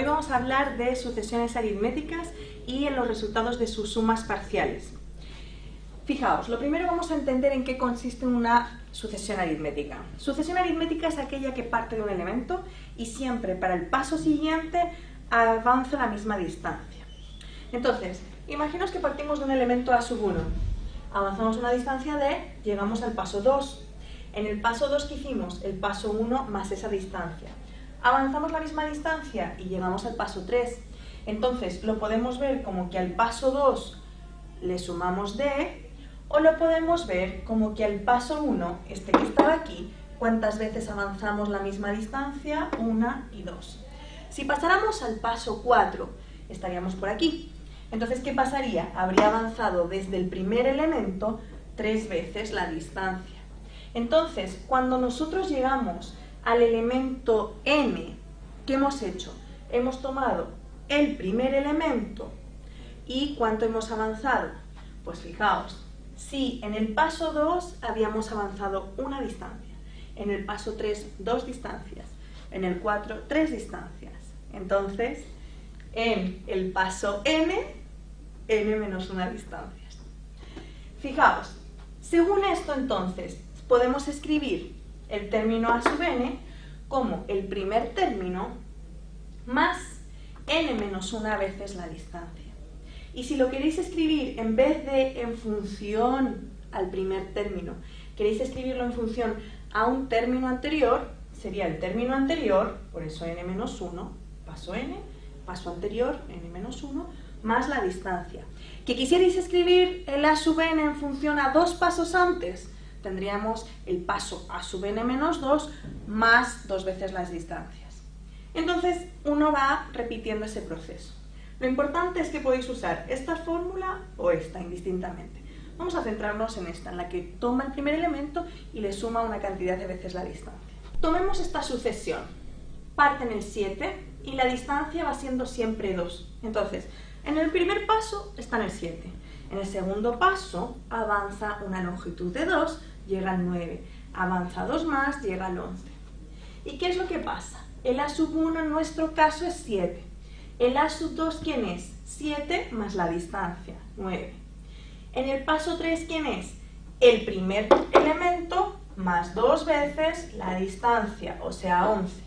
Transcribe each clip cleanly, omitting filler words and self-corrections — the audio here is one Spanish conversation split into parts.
vamos a hablar de sucesiones aritméticas y en los resultados de sus sumas parciales. Fijaos, lo primero vamos a entender en qué consiste una sucesión aritmética. Sucesión aritmética es aquella que parte de un elemento y siempre para el paso siguiente avanza la misma distancia. Entonces, imaginaos que partimos de un elemento A1, avanzamos una distancia D, llegamos al paso 2. En el paso 2 que hicimos, el paso 1 más esa distancia. Avanzamos la misma distancia y llegamos al paso 3. Entonces, lo podemos ver como que al paso 2 le sumamos D, o lo podemos ver como que al paso 1, este que estaba aquí, ¿cuántas veces avanzamos la misma distancia? 1 y 2. Si pasáramos al paso 4, estaríamos por aquí. Entonces, ¿qué pasaría? Habría avanzado desde el primer elemento 3 veces la distancia. Entonces, cuando nosotros llegamos al elemento n, ¿qué hemos hecho? Hemos tomado el primer elemento y ¿cuánto hemos avanzado? Pues fijaos, si en el paso 2 habíamos avanzado una distancia, en el paso 3 2 distancias, en el 4 3 distancias. Entonces, en el paso n menos una distancias. Fijaos, según esto entonces, podemos escribir el término a sub n como el primer término más n menos una veces la distancia. Y si lo queréis escribir en vez de en función al primer término, queréis escribirlo en función a un término anterior, sería el término anterior, por eso n menos 1, paso n, paso anterior, n menos 1, más la distancia. ¿Que quisierais escribir el a sub n en función a 2 pasos antes? Tendríamos el paso a sub n menos 2 más 2 veces las distancias. Entonces, uno va repitiendo ese proceso. Lo importante es que podéis usar esta fórmula o esta indistintamente. Vamos a centrarnos en esta, en la que toma el primer elemento y le suma una cantidad de veces la distancia. Tomemos esta sucesión. Parte en el 7 y la distancia va siendo siempre 2. Entonces, en el primer paso está en el 7. En el segundo paso avanza una longitud de 2, llega al 9. Avanza 2 más, llega al 11. ¿Y qué es lo que pasa? El a sub 1 en nuestro caso es 7. El a sub 2, ¿quién es? 7 más la distancia, 9. En el paso 3, ¿quién es? El primer elemento más 2 veces la distancia, o sea, 11.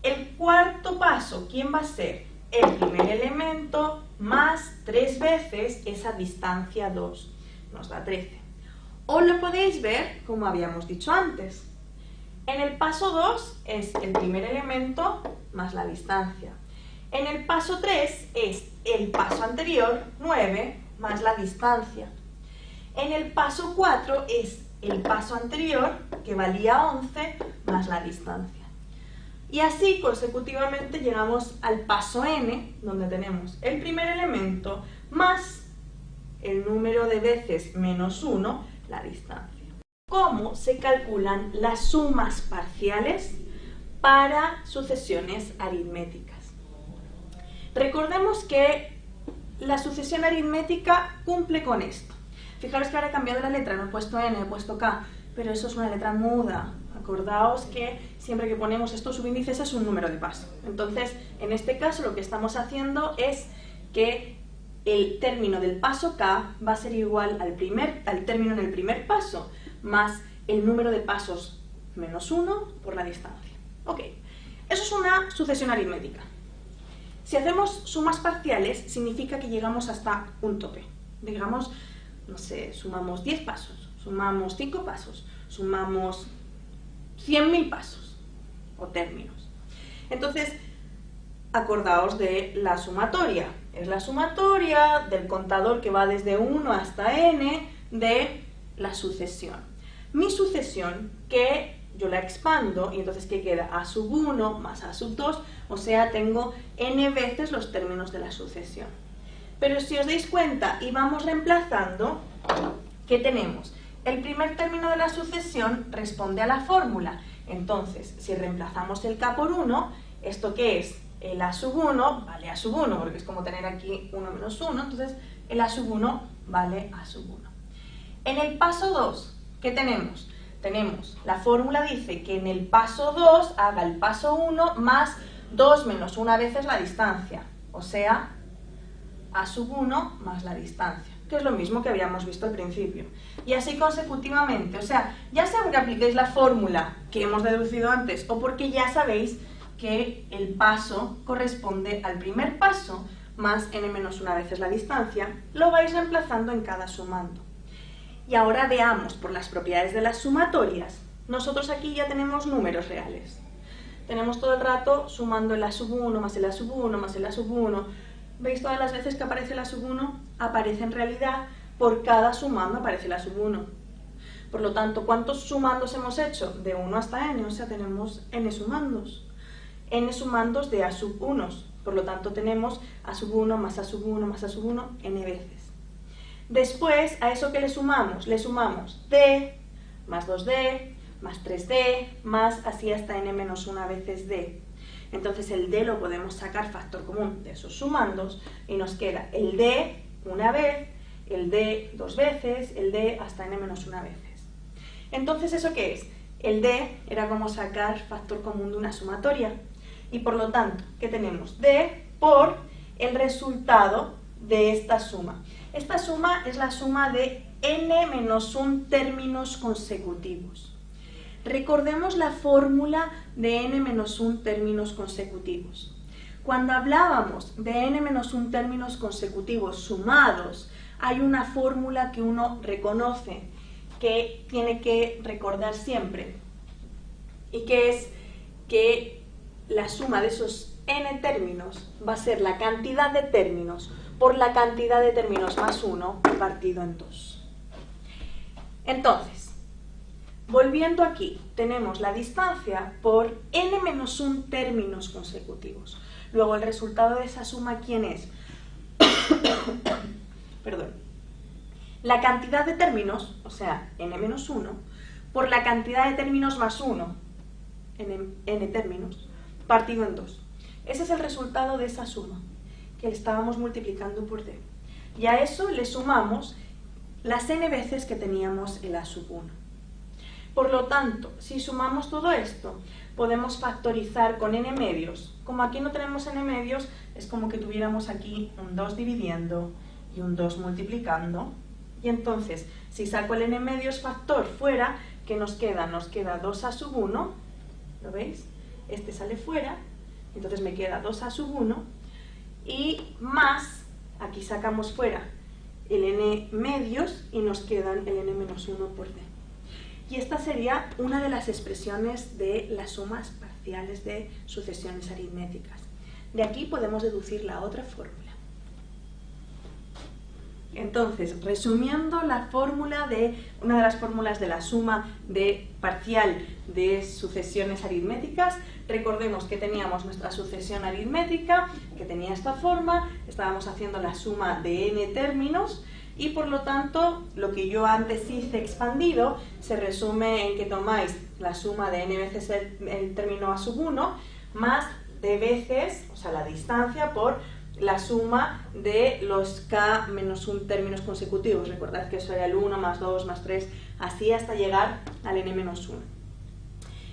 El cuarto paso, ¿quién va a ser? El primer elemento más 3 veces esa distancia 2, nos da 13. O lo podéis ver como habíamos dicho antes. En el paso 2 es el primer elemento más la distancia. En el paso 3 es el paso anterior, 9, más la distancia. En el paso 4 es el paso anterior, que valía 11, más la distancia. Y así consecutivamente llegamos al paso n, donde tenemos el primer elemento más el número de veces menos 1, la distancia. ¿Cómo se calculan las sumas parciales para sucesiones aritméticas? Recordemos que la sucesión aritmética cumple con esto. Fijaros que ahora he cambiado la letra, no he puesto n, he puesto k, pero eso es una letra muda. Acordaos que siempre que ponemos estos subíndices es un número de paso. Entonces, en este caso lo que estamos haciendo es que el término del paso k va a ser igual al término en el primer paso, más el número de pasos menos 1 por la distancia. Ok, eso es una sucesión aritmética. Si hacemos sumas parciales, significa que llegamos hasta un tope. Digamos, no sé, sumamos 10 pasos, sumamos 5 pasos, sumamos 100.000 pasos o términos. Entonces, acordaos de la sumatoria. Es la sumatoria del contador que va desde 1 hasta n de la sucesión. Mi sucesión, que yo la expando, y entonces ¿qué queda? A sub 1 más a sub 2, o sea, tengo n veces los términos de la sucesión. Pero si os dais cuenta y vamos reemplazando, ¿qué tenemos? El primer término de la sucesión responde a la fórmula. Entonces, si reemplazamos el k por 1, ¿esto qué es? El a sub 1 vale a sub 1, porque es como tener aquí 1 menos 1, entonces el a sub 1 vale a sub 1. En el paso 2, ¿qué tenemos? La fórmula dice que en el paso 2 haga el paso 1 más 2 menos 1 veces la distancia, o sea, a sub 1 más la distancia, que es lo mismo que habíamos visto al principio. Y así consecutivamente, o sea, ya sea que apliquéis la fórmula que hemos deducido antes o porque ya sabéis que el paso corresponde al primer paso más n menos 1 veces la distancia, lo vais reemplazando en cada sumando. Y ahora veamos por las propiedades de las sumatorias. Nosotros aquí ya tenemos números reales. Tenemos todo el rato sumando el a sub 1 más el a sub 1 más el a sub 1. ¿Veis todas las veces que aparece el a sub 1? Aparece en realidad por cada sumando aparece el a sub 1. Por lo tanto, ¿cuántos sumandos hemos hecho? De 1 hasta n, o sea, tenemos n sumandos. N sumandos de a sub 1. Por lo tanto, tenemos a sub 1 más a sub 1 más a sub 1 n veces. Después, a eso que le sumamos d más 2d más 3d más así hasta n menos 1 veces d. Entonces el d lo podemos sacar factor común de esos sumandos y nos queda el d una vez, el d 2 veces, el d hasta n menos 1 veces. Entonces, ¿eso qué es? El d era como sacar factor común de una sumatoria y por lo tanto, ¿qué tenemos? D por el resultado de esta suma. Esta suma es la suma de n menos 1 términos consecutivos. Recordemos la fórmula de n menos 1 términos consecutivos. Cuando hablábamos de n menos 1 términos consecutivos sumados, hay una fórmula que uno reconoce, que tiene que recordar siempre, y que es que la suma de esos n términos va a ser la cantidad de términos por la cantidad de términos más 1 partido en 2. Entonces, volviendo aquí, tenemos la distancia por n menos 1 términos consecutivos. Luego, el resultado de esa suma, ¿quién es? Perdón. La cantidad de términos, o sea, n menos 1, por la cantidad de términos más 1, n términos, partido en 2. Ese es el resultado de esa suma, que estábamos multiplicando por d. Y a eso le sumamos las n veces que teníamos el a sub 1. Por lo tanto, si sumamos todo esto, podemos factorizar con n medios. Como aquí no tenemos n medios, es como que tuviéramos aquí un 2 dividiendo y un 2 multiplicando. Y entonces, si saco el n medios factor fuera, ¿qué nos queda? Nos queda 2a sub 1, ¿lo veis? Este sale fuera, entonces me queda 2a sub 1, y más, aquí sacamos fuera el n medios y nos quedan el n menos 1 por d. Y esta sería una de las expresiones de las sumas parciales de sucesiones aritméticas. De aquí podemos deducir la otra fórmula. Entonces, resumiendo la fórmula de una de las fórmulas de la suma de parcial de sucesiones aritméticas, recordemos que teníamos nuestra sucesión aritmética, que tenía esta forma, estábamos haciendo la suma de n términos, y por lo tanto, lo que yo antes hice expandido se resume en que tomáis la suma de n veces el término a sub 1 más d veces, o sea, la distancia por la suma de los k menos 1 términos consecutivos. Recordad que eso era el 1 más 2 más 3, así hasta llegar al n menos 1.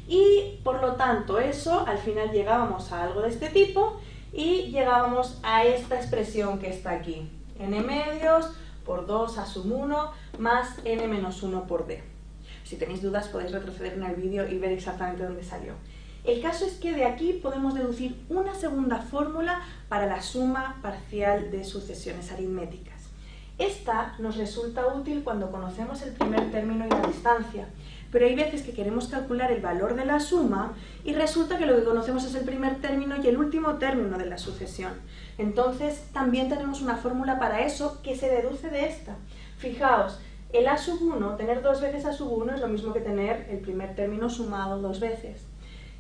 Y por lo tanto, eso al final llegábamos a algo de este tipo y llegábamos a esta expresión que está aquí, n medios por 2 a sub 1 más n menos 1 por d. Si tenéis dudas podéis retroceder en el vídeo y ver exactamente dónde salió. El caso es que de aquí podemos deducir una segunda fórmula para la suma parcial de sucesiones aritméticas. Esta nos resulta útil cuando conocemos el primer término y la distancia, pero hay veces que queremos calcular el valor de la suma y resulta que lo que conocemos es el primer término y el último término de la sucesión. Entonces también tenemos una fórmula para eso que se deduce de esta. Fijaos, el a sub 1, tener 2 veces a sub 1 es lo mismo que tener el primer término sumado 2 veces.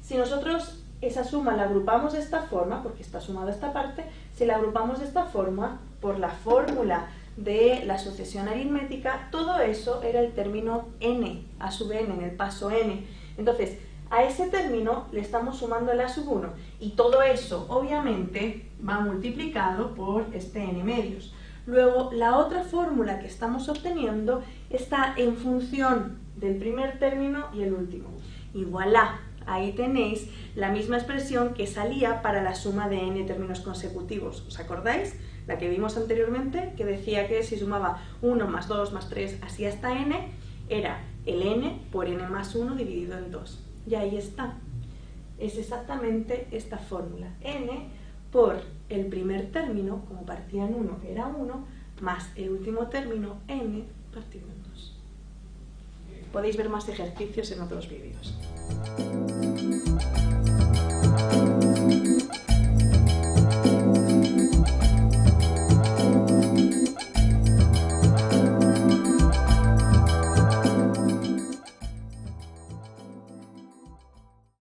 Si nosotros esa suma la agrupamos de esta forma, porque está sumado a esta parte, si la agrupamos de esta forma, por la fórmula de la sucesión aritmética, todo eso era el término n, a sub n, en el paso n. Entonces, a ese término le estamos sumando el a sub 1, y todo eso, obviamente, va multiplicado por este n medios. Luego, la otra fórmula que estamos obteniendo está en función del primer término y el último. Y voilà, Ahí tenéis la misma expresión que salía para la suma de n términos consecutivos. ¿Os acordáis? La que vimos anteriormente, que decía que si sumaba 1 más 2 más 3, así hasta n, era el n por n más 1 dividido en 2. Y ahí está. Es exactamente esta fórmula. N por el primer término, como partía en 1, era 1, más el último término, n partido en 2. Podéis ver más ejercicios en otros vídeos.